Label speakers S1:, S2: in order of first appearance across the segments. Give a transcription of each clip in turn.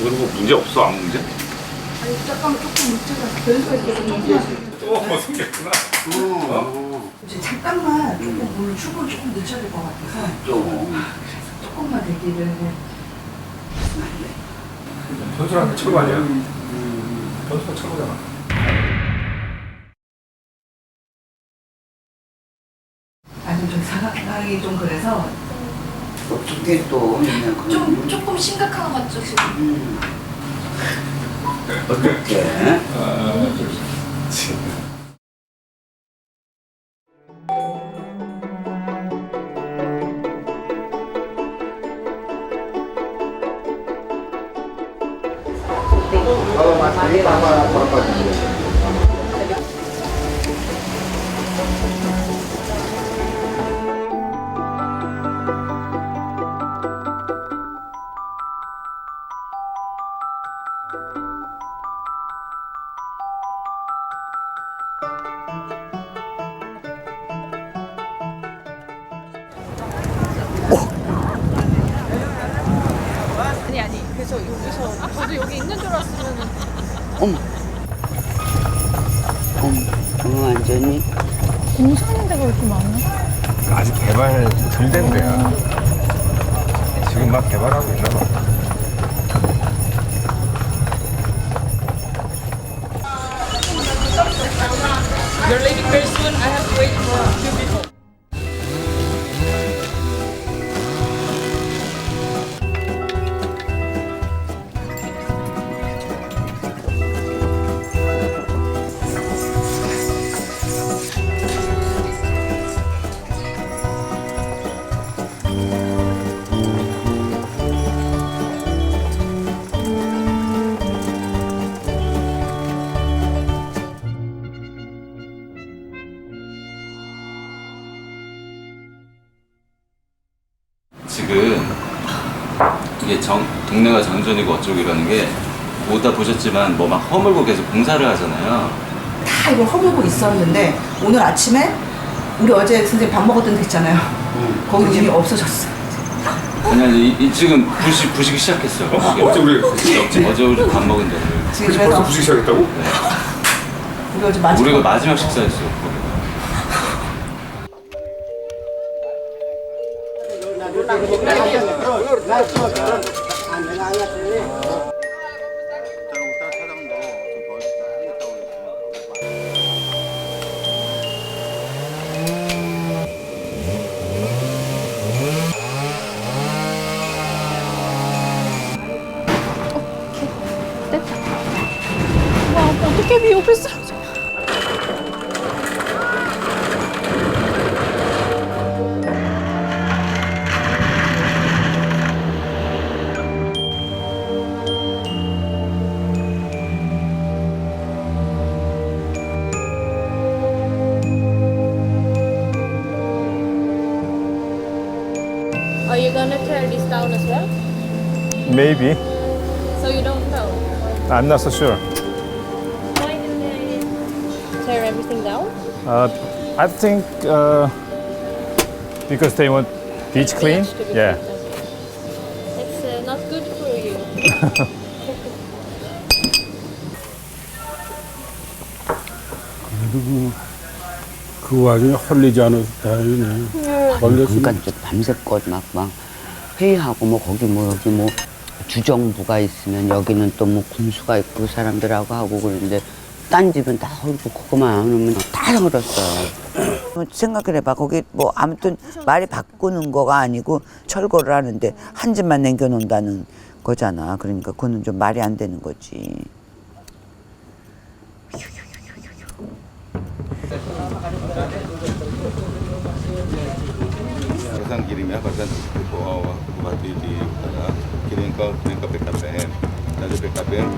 S1: 이거 뭐 문제 없어? 아무 문제?
S2: 아니 조금 뭉쳐서 변수가 있어서
S1: 생겼구나.
S2: 이제 잠깐만 조금 물 축을 조금 늦춰야 될 것 같아서 조금만 대기를 해.
S1: 변수랑 철거 아니야? 변수가 철거잖아.
S2: 아니 좀 상황이 좀 그래서
S3: 어떻게 또
S2: 좀 조금 심각한 것 같죠 지금.
S3: 어떻게? Kalau masih apa
S4: 아니 그래서 여기서 저도 여기 있는 줄 알았으면
S3: 어머, 완전히
S4: 공사하는 데가 이렇게 많아?
S1: 아직 개발 덜 된 데야. 지금 막 개발하고 있나 봐.
S4: You're leaving very soon. I have to wait for a few people.
S5: 지금 이게 동네가 장전이고 어쩌고 이러는 게 보다 보셨지만 뭐 막 허물고 계속 공사를 하잖아요.
S2: 다 이걸 허물고 있었는데 오늘 아침에 우리 어제 선생님 밥 먹었던 데 있잖아요. 거기 이미 없어졌어.
S5: 아니 지금 부시기 시작했어요.
S1: 어제 우리
S5: 어제 우리 밥 먹은 데를.
S2: 지금
S1: 벌써 부수기 시작했다고?
S5: 네.
S2: 우리 어제 마지막
S5: 우리가 마지막 식사였어요.
S4: 와 어떻게 비 옆에 쓰러져?
S6: Are you gonna tear this down as well?
S7: Maybe.
S6: So you don't know?
S7: I'm not so sure.
S6: Why do they tear everything down?
S7: I think because they want beach clean.
S6: Beach to be
S7: Yeah.
S6: clean. It's not good for you.
S8: 그리고 그 와중에 헐리지 않아서 다행이네.
S3: 그러니까 저 밤새껏 막 회의하고 뭐 거기 뭐 여기 뭐 주정부가 있으면 여기는 또 뭐 군수가 있고 사람들하고 하고 그러는데 딴 집은 다 헐고 그거만 안 오면 다 헐었어요. 생각을 해봐. 거기 뭐 아무튼 말이 바꾸는 거가 아니고 철거를 하는데 한 집만 남겨놓는다는 거잖아. 그러니까 그거는 좀 말이 안 되는 거지.
S5: Pasang kirimnya pasang ke bawah bupati di utara, kirim ke PKPM, dari PKPM.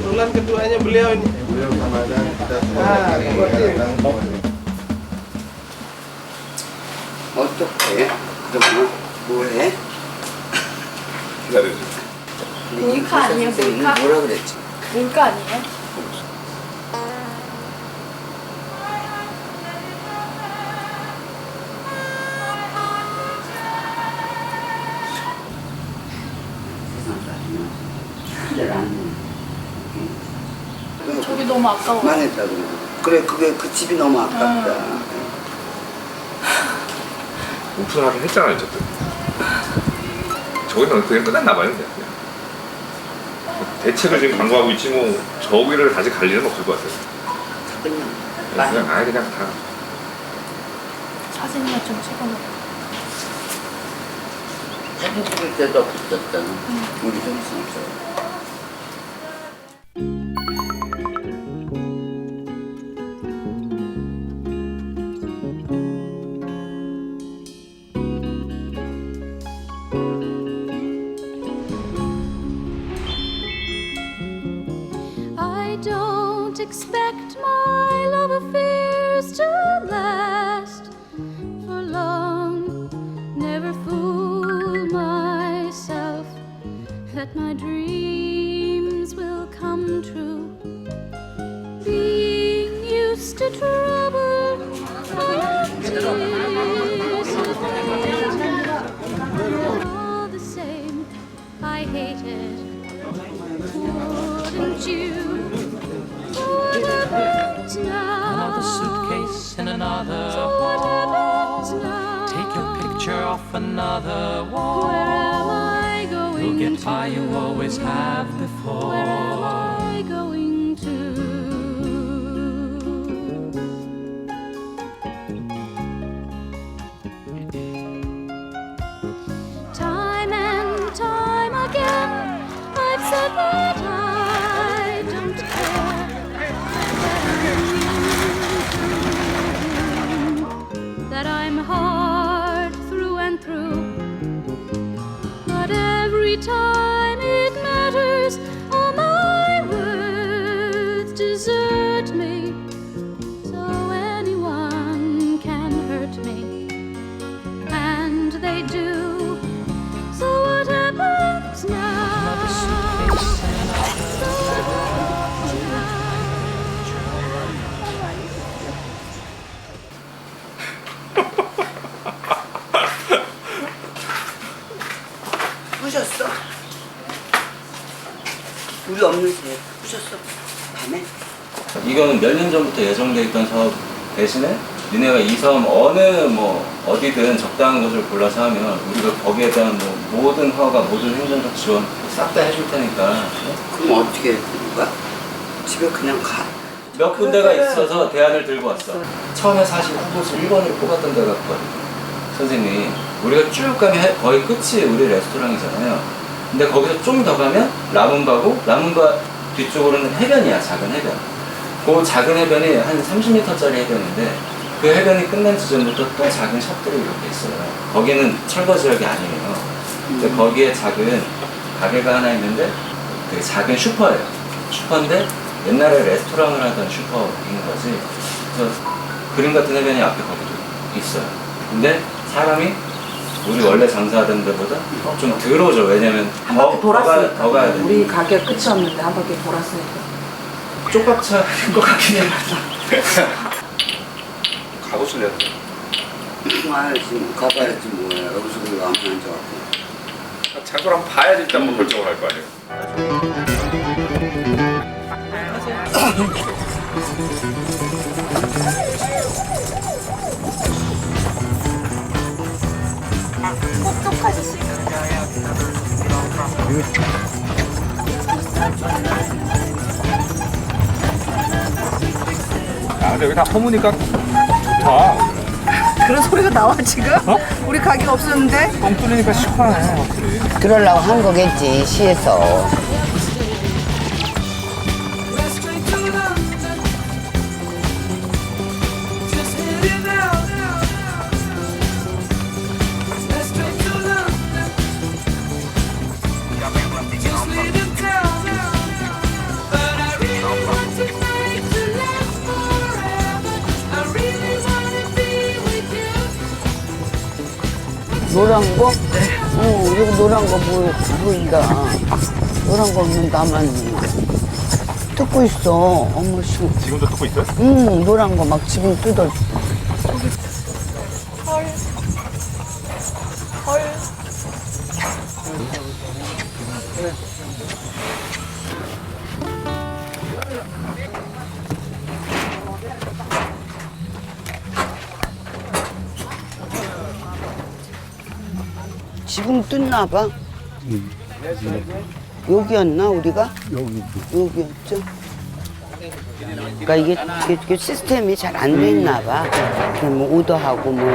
S9: Bulan keduanya beliau ini.
S5: Beliau sama ada kita
S3: 어떡해? 그러면 뭐해?
S1: 기다려줘.
S6: 몰카 아니에요, 몰카?
S3: 뭐라 그랬지?
S6: 몰카 아니에요? 너무 아까워.
S3: 망했다고. 그래, 그 집이 너무 아깝다.
S1: 오픈하긴 했잖아요, 어쨌든. 저기는 그게 끝났나 봐요, 근데. 대책을 지금 강구하고 있지 뭐 저기를 다시 갈 일은 없을 것 같아요. 그냥 아예 그냥 다.
S6: 사진이나 좀 찍어놓고.
S3: 사진 찍을 때도 없었잖아. 우리 좀 있었어.
S9: I don't expect my love affairs to last for long. Never fool myself that my dreams will come true. Being used to trouble and tears, all the same, I hate it. Wouldn't you? What happens now?
S10: Another suitcase in another
S9: So what happens now?
S10: Take your picture off another wall.
S9: Where am I going
S10: You'll get
S9: to?
S10: by, you always have before.
S9: Where am I going to? Time and time again, I've said that I don't care. That I'm hard through and through. But every time it matters, all my words desert me. So anyone can hurt me, and they do. So what happens now?
S10: Another suitcase in another
S9: So what happens now?
S3: 부셨어? 우리 없는 새 부셨어? 밤에?
S5: 이거는 몇 년 전부터 예정돼 있던 사업 대신에 니네가 이 사업 어디든 적당한 곳을 골라서 하면 우리가 거기에 대한 모든 허가, 모든 행정적 지원 싹 다 해줄 테니까.
S3: 그럼 어떻게 해야 되는 거야? 집에 그냥 가.
S5: 몇 군데가 있어서 대안을 들고 왔어. 처음에 사실 후보지 1번으로 뽑았던 데가 있거든요. 선생님이 우리가 쭉 가면 거의 끝이 우리 레스토랑이잖아요. 근데 거기서 좀 더 가면 라문바고 라문바 뒤쪽으로는 해변이야. 작은 해변. 그 작은 해변이 한 30m짜리 해변인데 그 해변이 끝난 지점부터 또 작은 샵들이 이렇게 있어요. 거기는 철거 지역이 아니에요. 근데 거기에 작은 가게가 하나 있는데 되게 작은 슈퍼예요. 슈퍼인데 옛날에 레스토랑을 하던 슈퍼인 거지. 그래서 그림 같은 해변이 앞에 거기도 있어요. 근데 사람이 우리 원래 장사하던 데보다 좀 덜 오죠. 왜냐면
S2: 한 바퀴 돌았으니까.
S5: 더 가야 돼.
S2: 우리 가게 끝이 없는데 한 바퀴 돌았으니까.
S5: 쪽박차인 것 같긴 해요.
S1: 가보실래요?
S3: 가야지, 가봐야지 뭐야. 여기서 우리가 아무나 앉아갖고.
S1: 장소를 한번 봐야지 일단 뭐 결정을 할 거 아니에요. 근데 여기 다 허무니까 좋다.
S2: 그런 소리가 나와 지금? 우리 가게가 없었는데?
S1: 뻥 뚫리니까 시원하네 확실히.
S3: 그러려고 한 거겠지, 시에서. 노란 거? 응, 여기 노란 거 보인다. 노란 거 없는 나만 뜯고 있어. 어머, 씨.
S1: 지금도 뜯고 있어요?
S3: 응, 노란 거 막 지금 뜯어. 지붕 뜯나 봐. 여기였나 우리가? 여기였죠. 그러니까 이게 시스템이 잘 안 돼 있나 봐. 그냥 뭐 오더하고 뭐.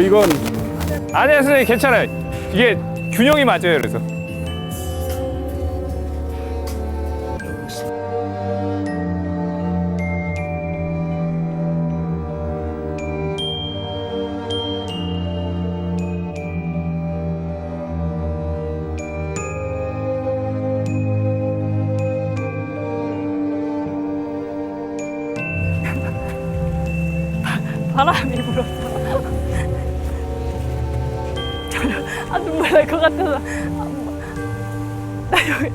S7: 이건 아니야 선생님 괜찮아요. 이게 균형이 맞아요. 그래서
S6: 바람이 불었어. 아 눈물 날 것 같아서. 나 여기.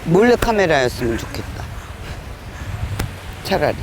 S3: 몰래 카메라였으면 좋겠다. 차라리.